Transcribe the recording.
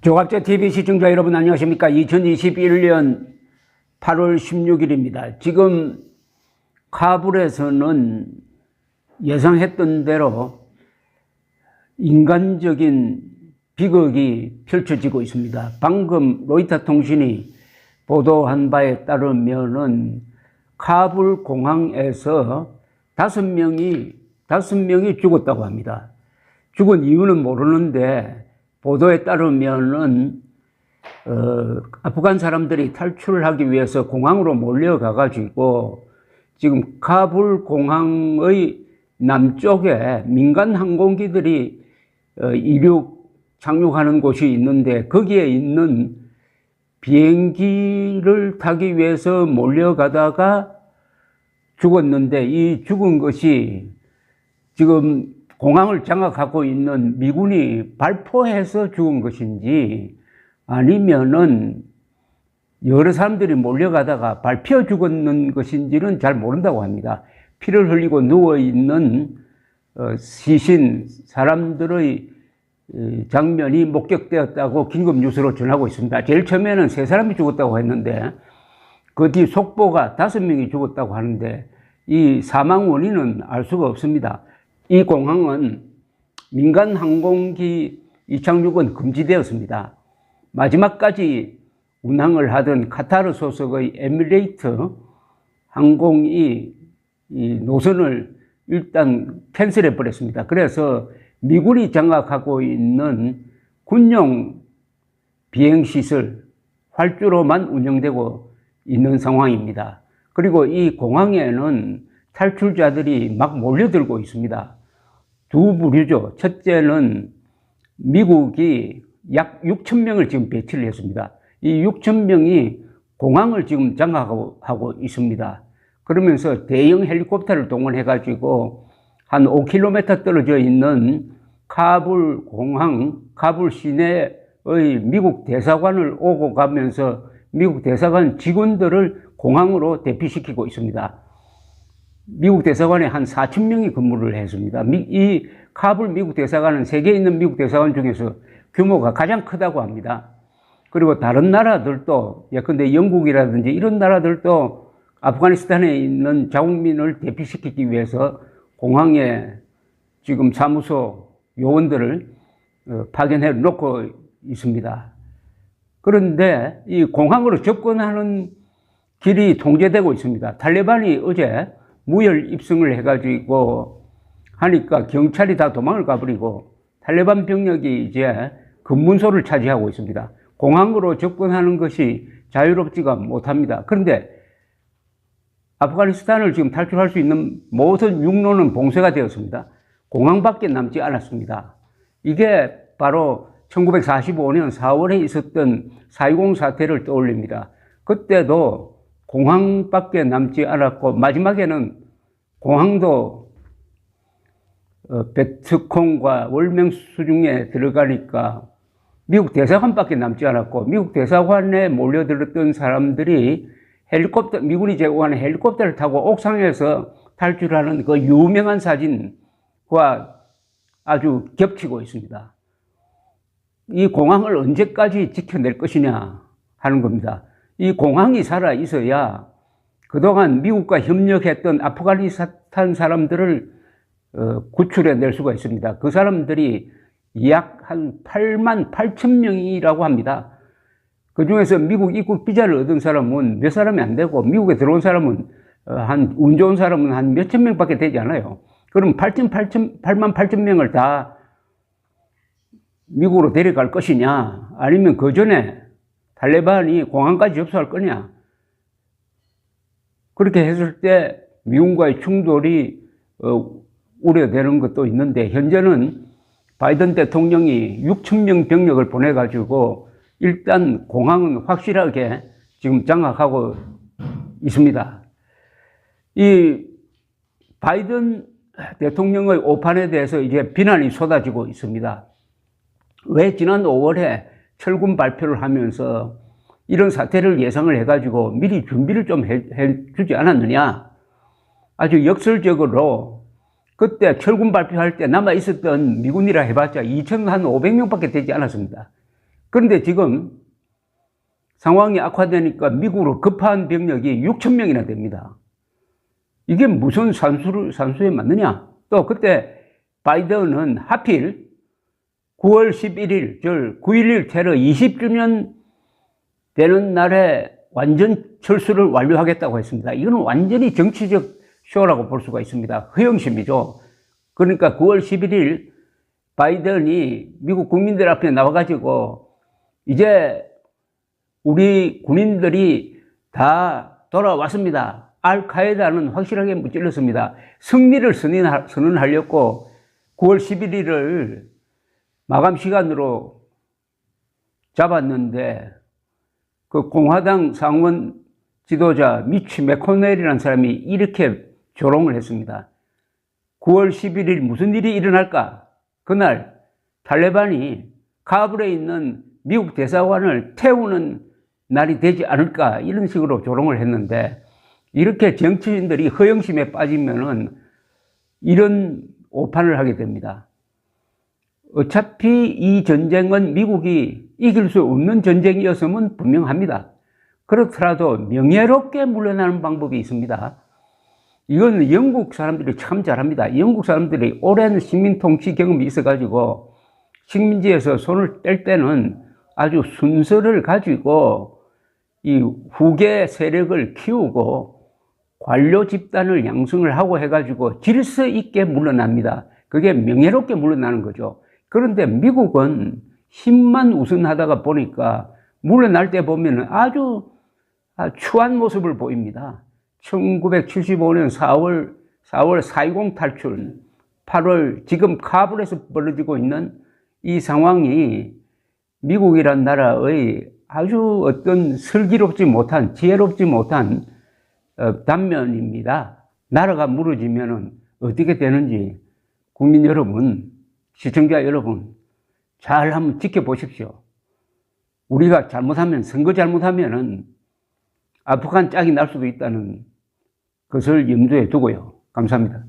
조갑제TV 시청자 여러분 안녕하십니까. 2021년 8월 16일입니다. 지금 카불에서는 예상했던 대로 인간적인 비극이 펼쳐지고 있습니다. 방금 로이터 통신이 보도한 바에 따르면은 카불 공항에서 5명이 죽었다고 합니다. 죽은 이유는 모르는데 보도에 따르면은 아프간 사람들이 탈출을 하기 위해서 공항으로 몰려가 가지고 지금 카불 공항의 남쪽에 민간 항공기들이 착륙하는 곳이 있는데 거기에 있는 비행기를 타기 위해서 몰려가다가 죽었는데 이 죽은 것이 지금 공항을 장악하고 있는 미군이 발포해서 죽은 것인지 아니면은 여러 사람들이 몰려가다가 밟혀 죽었는 것인지는 잘 모른다고 합니다. 피를 흘리고 누워있는 시신, 사람들의 장면이 목격되었다고 긴급 뉴스로 전하고 있습니다. 제일 처음에는 3사람이 죽었다고 했는데 그 뒤 속보가 5명이 죽었다고 하는데 이 사망 원인은 알 수가 없습니다. 이 공항은 민간 항공기 이착륙은 금지되었습니다. 마지막까지 운항을 하던 카타르 소속의 에미레이트 항공이 이 노선을 일단 캔슬해 버렸습니다. 그래서 미군이 장악하고 있는 군용 비행시설 활주로만 운영되고 있는 상황입니다. 그리고 이 공항에는 탈출자들이 막 몰려들고 있습니다. 두 부류죠. 첫째는 미국이 약 6,000명을 지금 배치를 했습니다. 이 6,000명이 공항을 지금 장악하고 있습니다. 그러면서 대형 헬리콥터를 동원해가지고 한 5km 떨어져 있는 카불 공항, 카불 시내의 미국 대사관을 오고 가면서 미국 대사관 직원들을 공항으로 대피시키고 있습니다. 미국 대사관에 한 4,000명이 근무를 했습니다. 이 카불 미국 대사관은 세계에 있는 미국 대사관 중에서 규모가 가장 크다고 합니다. 그리고 다른 나라들도 예컨대 영국이라든지 이런 나라들도 아프가니스탄에 있는 자국민을 대피시키기 위해서 공항에 지금 사무소 요원들을 파견해 놓고 있습니다. 그런데 이 공항으로 접근하는 길이 통제되고 있습니다. 탈레반이 어제 무혈 입성을 해가지고 하니까 경찰이 다 도망을 가버리고 탈레반 병력이 이제 검문소를 차지하고 있습니다. 공항으로 접근하는 것이 자유롭지가 못합니다. 그런데 아프가니스탄을 지금 탈출할 수 있는 모든 육로는 봉쇄가 되었습니다. 공항밖에 남지 않았습니다. 이게 바로 1945년 4월에 있었던 4.20 사태를 떠올립니다. 그때도 공항밖에 남지 않았고 마지막에는 공항도 베트콩과 월명수중에 들어가니까 미국 대사관밖에 남지 않았고 미국 대사관에 몰려들었던 사람들이 미군이 제공하는 헬리콥터를 타고 옥상에서 탈출하는 그 유명한 사진과 아주 겹치고 있습니다. 이 공항을 언제까지 지켜낼 것이냐 하는 겁니다. 이 공항이 살아 있어야 그동안 미국과 협력했던 아프가니스탄 사람들을 구출해 낼 수가 있습니다. 그 사람들이 약 한 8만 8천 명이라고 합니다. 그 중에서 미국 입국 비자를 얻은 사람은 몇 사람이 안 되고 미국에 들어온 사람은 운 좋은 사람은 한 몇천 명밖에 되지 않아요. 그럼 8만 8천 명을 다 미국으로 데려갈 것이냐 아니면 그 전에 탈레반이 공항까지 접수할 거냐. 그렇게 했을 때 미군과의 충돌이 우려되는 것도 있는데 현재는 바이든 대통령이 6,000명 병력을 보내가지고 일단 공항은 확실하게 지금 장악하고 있습니다. 이 바이든 대통령의 오판에 대해서 이제 비난이 쏟아지고 있습니다. 왜 지난 5월에 철군 발표를 하면서 이런 사태를 예상을 해가지고 미리 준비를 좀 해주지 않았느냐. 아주 역설적으로 그때 철군 발표할 때 남아 있었던 미군이라 해봤자 2,500명밖에 되지 않았습니다. 그런데 지금 상황이 악화되니까 미국으로 급파한 병력이 6천 명이나 됩니다. 이게 무슨 산수에 맞느냐? 또 그때 바이든은 하필 9월 11일, 9.11 테러 20주년 되는 날에 완전 철수를 완료하겠다고 했습니다. 이건 완전히 정치적 쇼라고 볼 수가 있습니다. 허영심이죠. 그러니까 9월 11일 바이든이 미국 국민들 앞에 나와가지고 이제 우리 군인들이 다 돌아왔습니다. 알카에다는 확실하게 무찔렀습니다. 승리를 선언하려고 9월 11일을 마감 시간으로 잡았는데 그 공화당 상원 지도자 미치 맥코넬이라는 사람이 이렇게 조롱을 했습니다. 9월 11일 무슨 일이 일어날까? 그날 탈레반이 카불에 있는 미국 대사관을 태우는 날이 되지 않을까? 이런 식으로 조롱을 했는데 이렇게 정치인들이 허영심에 빠지면은 이런 오판을 하게 됩니다. 어차피 이 전쟁은 미국이 이길 수 없는 전쟁이었음은 분명합니다. 그렇더라도 명예롭게 물러나는 방법이 있습니다. 이건 영국 사람들이 참 잘합니다. 영국 사람들이 오랜 식민 통치 경험이 있어가지고 식민지에서 손을 뗄 때는 아주 순서를 가지고 이 후계 세력을 키우고 관료 집단을 양성을 하고 해가지고 질서 있게 물러납니다. 그게 명예롭게 물러나는 거죠. 그런데 미국은 힘만 우선하다가 보니까 물러날 때 보면 아주 추한 모습을 보입니다. 1975년 4월 4.20 탈출, 8월 지금 카불에서 벌어지고 있는 이 상황이 미국이란 나라의 아주 어떤 슬기롭지 못한, 지혜롭지 못한 단면입니다. 나라가 무너지면 어떻게 되는지 국민 여러분, 시청자 여러분 잘 한번 지켜보십시오. 우리가 잘못하면, 선거 잘못하면은 아프간 짝이 날 수도 있다는 것을 염두에 두고요. 감사합니다.